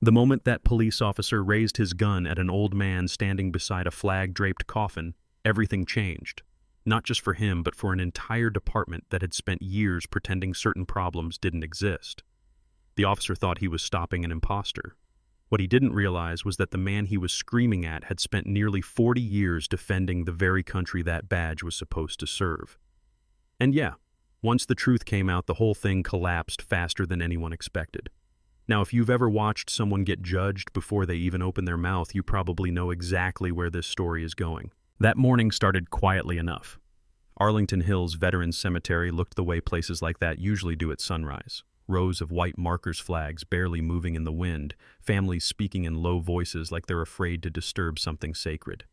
The moment that police officer raised his gun at an old man standing beside a flag-draped coffin, everything changed. Not just for him, but for an entire department that had spent years pretending certain problems didn't exist. The officer thought he was stopping an imposter. What he didn't realize was that the man he was screaming at had spent nearly 40 years defending the very country that badge was supposed to serve. And yeah, once the truth came out, the whole thing collapsed faster than anyone expected. Now, if you've ever watched someone get judged before they even open their mouth, you probably know exactly where this story is going. That morning started quietly enough. Arlington Hills Veterans Cemetery looked the way places like that usually do at sunrise. Rows of white markers flags barely moving in the wind, families speaking in low voices like they're afraid to disturb something sacred.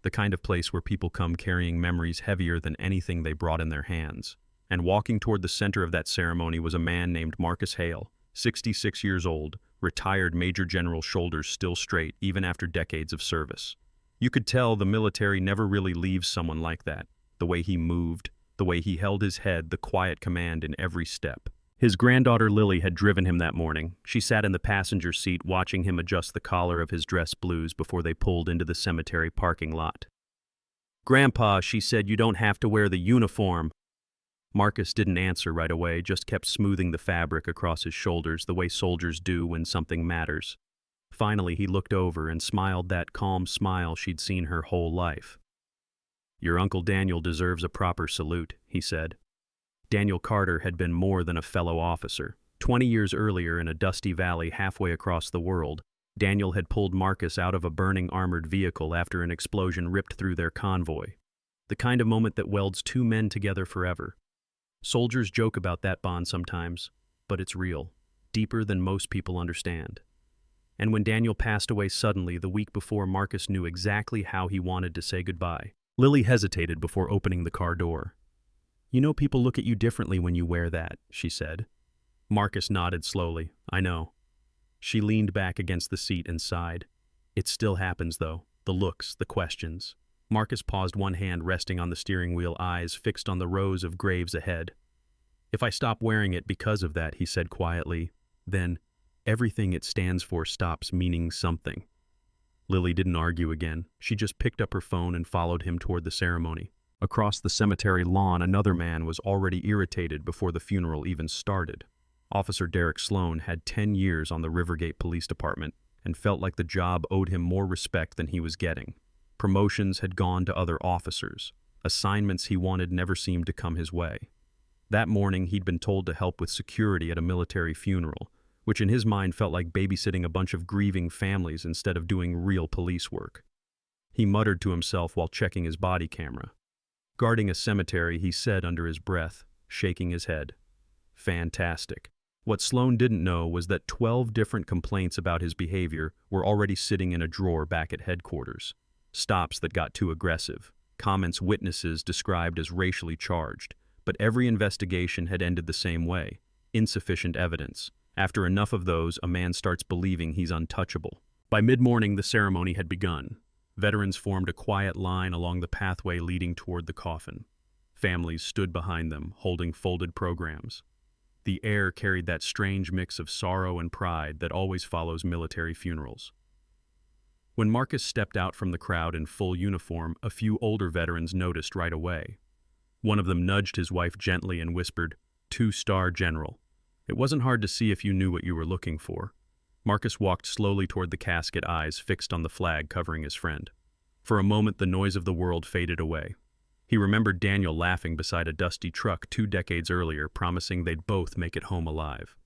The kind of place where people come carrying memories heavier than anything they brought in their hands. And walking toward the center of that ceremony was a man named Marcus Hale, 66 years old, retired Major General, shoulders still straight even after decades of service. You could tell the military never really leaves someone like that. The way he moved, the way he held his head, the quiet command in every step. His granddaughter Lily had driven him that morning. She sat in the passenger seat watching him adjust the collar of his dress blues before they pulled into the cemetery parking lot. "Grandpa," she said, "you don't have to wear the uniform." Marcus didn't answer right away, just kept smoothing the fabric across his shoulders the way soldiers do when something matters. Finally, he looked over and smiled that calm smile she'd seen her whole life. "Your Uncle Daniel deserves a proper salute," he said. Daniel Carter had been more than a fellow officer. 20 years earlier, in a dusty valley halfway across the world, Daniel had pulled Marcus out of a burning armored vehicle after an explosion ripped through their convoy. The kind of moment that welds two men together forever. Soldiers joke about that bond sometimes, but it's real, deeper than most people understand. And when Daniel passed away suddenly the week before, Marcus knew exactly how he wanted to say goodbye. Lily hesitated before opening the car door. "You know, people look at you differently when you wear that," she said. Marcus nodded slowly. "I know." She leaned back against the seat and sighed. "It still happens, though. The looks, the questions." Marcus paused, one hand resting on the steering wheel, eyes fixed on the rows of graves ahead. "If I stop wearing it because of that," he said quietly, "then everything it stands for stops meaning something." Lily didn't argue again. She just picked up her phone and followed him toward the ceremony. Across the cemetery lawn, another man was already irritated before the funeral even started. Officer Derek Sloan had 10 years on the Rivergate Police Department and felt like the job owed him more respect than he was getting. Promotions had gone to other officers. Assignments he wanted never seemed to come his way. That morning, he'd been told to help with security at a military funeral, which in his mind felt like babysitting a bunch of grieving families instead of doing real police work. He muttered to himself while checking his body camera. "Guarding a cemetery," he said under his breath, shaking his head. Fantastic. What Sloan didn't know was that 12 different complaints about his behavior were already sitting in a drawer back at headquarters. Stops that got too aggressive, comments witnesses described as racially charged, but every investigation had ended the same way. Insufficient evidence. After enough of those, a man starts believing he's untouchable. By mid-morning, the ceremony had begun. Veterans formed a quiet line along the pathway leading toward the coffin. Families stood behind them, holding folded programs. The air carried that strange mix of sorrow and pride that always follows military funerals. When Marcus stepped out from the crowd in full uniform, a few older veterans noticed right away. One of them nudged his wife gently and whispered, "Two-star General." It wasn't hard to see if you knew what you were looking for. Marcus walked slowly toward the casket, eyes fixed on the flag covering his friend. For a moment, the noise of the world faded away. He remembered Daniel laughing beside a dusty truck 2 decades earlier, promising they'd both make it home alive.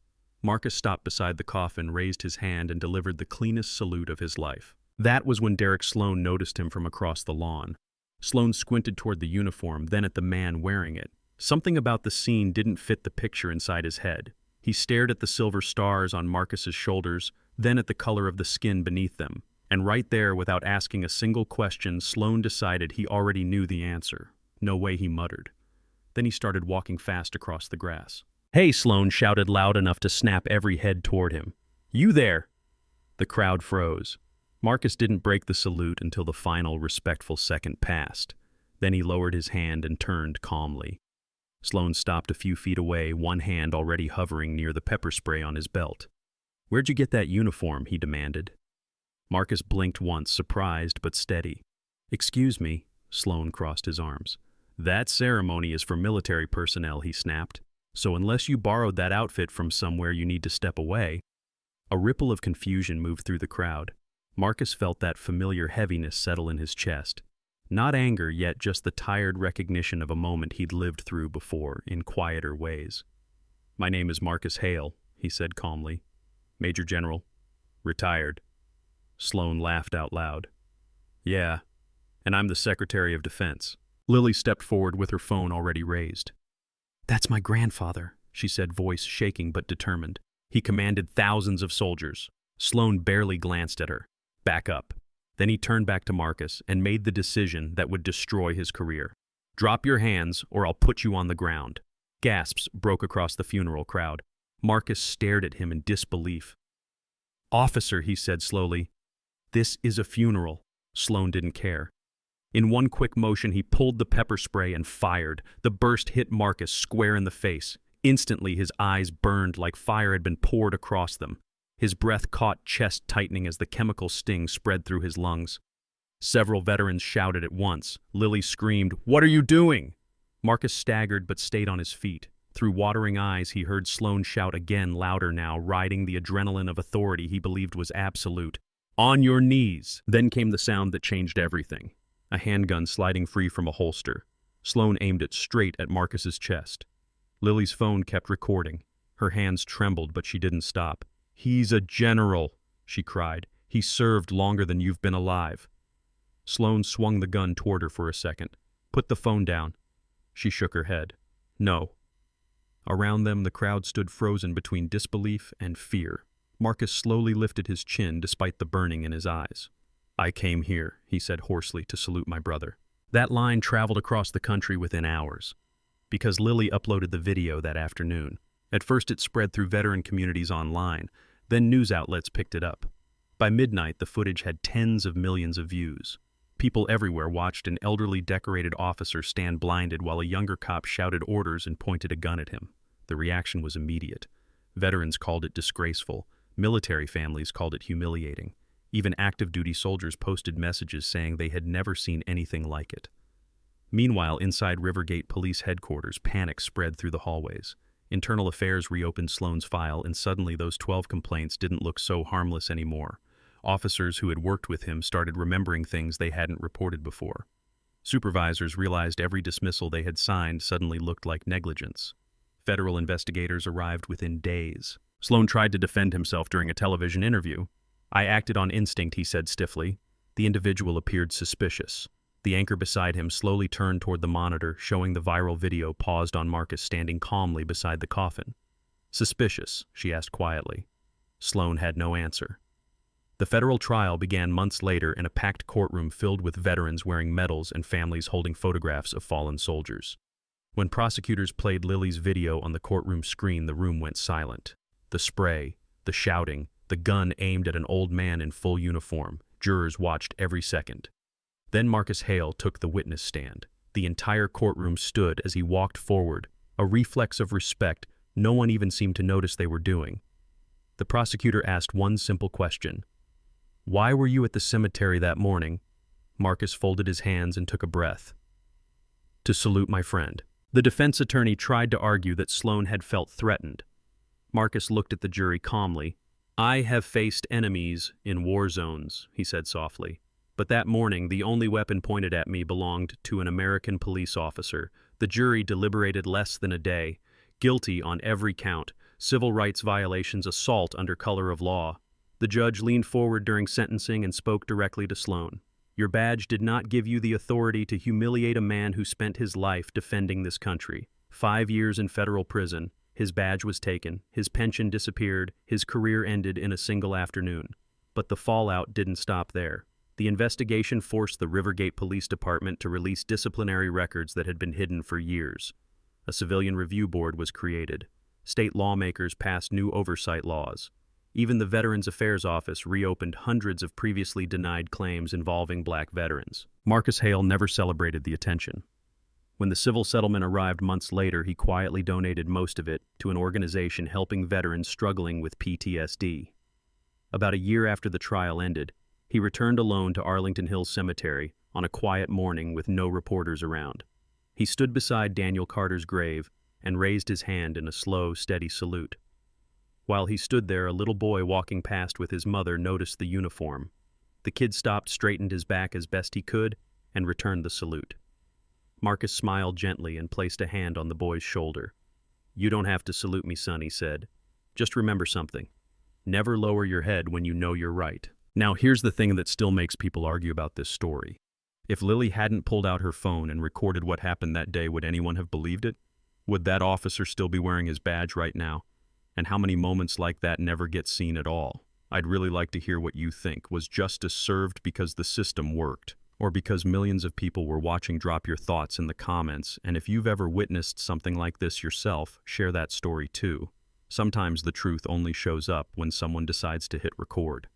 Marcus stopped beside the coffin, raised his hand, and delivered the cleanest salute of his life. That was when Derek Sloan noticed him from across the lawn. Sloan squinted toward the uniform, then at the man wearing it. Something about the scene didn't fit the picture inside his head. He stared at the silver stars on Marcus's shoulders, then at the color of the skin beneath them. And right there, without asking a single question, Sloan decided he already knew the answer. "No way," he muttered. Then he started walking fast across the grass. "Hey," Sloan shouted loud enough to snap every head toward him. "You there!" The crowd froze. Marcus didn't break the salute until the final respectful second passed. Then he lowered his hand and turned calmly. Sloan stopped a few feet away, one hand already hovering near the pepper spray on his belt. "Where'd you get that uniform?" he demanded. Marcus blinked once, surprised but steady. "Excuse me," Sloan crossed his arms. "That ceremony is for military personnel," he snapped. "So unless you borrowed that outfit from somewhere, you need to step away." A ripple of confusion moved through the crowd. Marcus felt that familiar heaviness settle in his chest. Not anger, yet just the tired recognition of a moment he'd lived through before, in quieter ways. "My name is Marcus Hale," he said calmly. "Major General. Retired." Sloan laughed out loud. "Yeah, and I'm the Secretary of Defense." Lily stepped forward with her phone already raised. "That's my grandfather," she said, voice shaking but determined. "He commanded thousands of soldiers." Sloan barely glanced at her. "Back up." Then he turned back to Marcus and made the decision that would destroy his career. "Drop your hands or I'll put you on the ground." Gasps broke across the funeral crowd. Marcus stared at him in disbelief. "Officer," he said slowly, "this is a funeral." Sloan didn't care. In one quick motion, he pulled the pepper spray and fired. The burst hit Marcus square in the face. Instantly, his eyes burned like fire had been poured across them. His breath caught, chest tightening as the chemical sting spread through his lungs. Several veterans shouted at once. Lily screamed, "What are you doing?" Marcus staggered but stayed on his feet. Through watering eyes, he heard Sloan shout again, louder now, riding the adrenaline of authority he believed was absolute. "On your knees!" Then came the sound that changed everything. A handgun sliding free from a holster. Sloan aimed it straight at Marcus's chest. Lily's phone kept recording. Her hands trembled, but she didn't stop. "He's a general," she cried. "He served longer than you've been alive." Sloan swung the gun toward her for a second. "Put the phone down." She shook her head. "No." Around them, the crowd stood frozen between disbelief and fear. Marcus slowly lifted his chin despite the burning in his eyes. "I came here," he said hoarsely, "to salute my brother." That line traveled across the country within hours, because Lily uploaded the video that afternoon. At first it spread through veteran communities online, then news outlets picked it up. By midnight, the footage had tens of millions of views. People everywhere watched an elderly decorated officer stand blinded while a younger cop shouted orders and pointed a gun at him. The reaction was immediate. Veterans called it disgraceful. Military families called it humiliating. Even active-duty soldiers posted messages saying they had never seen anything like it. Meanwhile, inside Rivergate Police Headquarters, panic spread through the hallways. Internal Affairs reopened Sloan's file, and suddenly those 12 complaints didn't look so harmless anymore. Officers who had worked with him started remembering things they hadn't reported before. Supervisors realized every dismissal they had signed suddenly looked like negligence. Federal investigators arrived within days. Sloan tried to defend himself during a television interview. "I acted on instinct," he said stiffly. The individual appeared suspicious. The anchor beside him slowly turned toward the monitor, showing the viral video paused on Marcus standing calmly beside the coffin. "Suspicious?" she asked quietly. Sloan had no answer. The federal trial began months later in a packed courtroom filled with veterans wearing medals and families holding photographs of fallen soldiers. When prosecutors played Lily's video on the courtroom screen, the room went silent. The spray, the shouting, the gun aimed at an old man in full uniform. Jurors watched every second. Then Marcus Hale took the witness stand. The entire courtroom stood as he walked forward, a reflex of respect no one even seemed to notice they were doing. The prosecutor asked one simple question. "Why were you at the cemetery that morning?" Marcus folded his hands and took a breath. "To salute my friend." The defense attorney tried to argue that Sloan had felt threatened. Marcus looked at the jury calmly. "I have faced enemies in war zones," he said softly. "But that morning, the only weapon pointed at me belonged to an American police officer." The jury deliberated less than a day. Guilty on every count. Civil rights violations, assault under color of law. The judge leaned forward during sentencing and spoke directly to Sloan. "Your badge did not give you the authority to humiliate a man who spent his life defending this country. 5 years in federal prison. His badge was taken. His pension disappeared. His career ended in a single afternoon. But the fallout didn't stop there. The investigation forced the Rivergate Police Department to release disciplinary records that had been hidden for years. A civilian review board was created. State lawmakers passed new oversight laws. Even the Veterans Affairs Office reopened hundreds of previously denied claims involving black veterans. Marcus Hale never celebrated the attention. When the civil settlement arrived months later, he quietly donated most of it to an organization helping veterans struggling with PTSD. About a year after the trial ended, he returned alone to Arlington Hills Cemetery on a quiet morning with no reporters around. He stood beside Daniel Carter's grave and raised his hand in a slow, steady salute. While he stood there, a little boy walking past with his mother noticed the uniform. The kid stopped, straightened his back as best he could, and returned the salute. Marcus smiled gently and placed a hand on the boy's shoulder. "You don't have to salute me, son," he said. "Just remember something. Never lower your head when you know you're right." Now, here's the thing that still makes people argue about this story. If Lily hadn't pulled out her phone and recorded what happened that day, would anyone have believed it? Would that officer still be wearing his badge right now? And how many moments like that never get seen at all? I'd really like to hear what you think. Was justice served because the system worked, or because millions of people were watching? Drop your thoughts in the comments, and if you've ever witnessed something like this yourself, share that story too. Sometimes the truth only shows up when someone decides to hit record.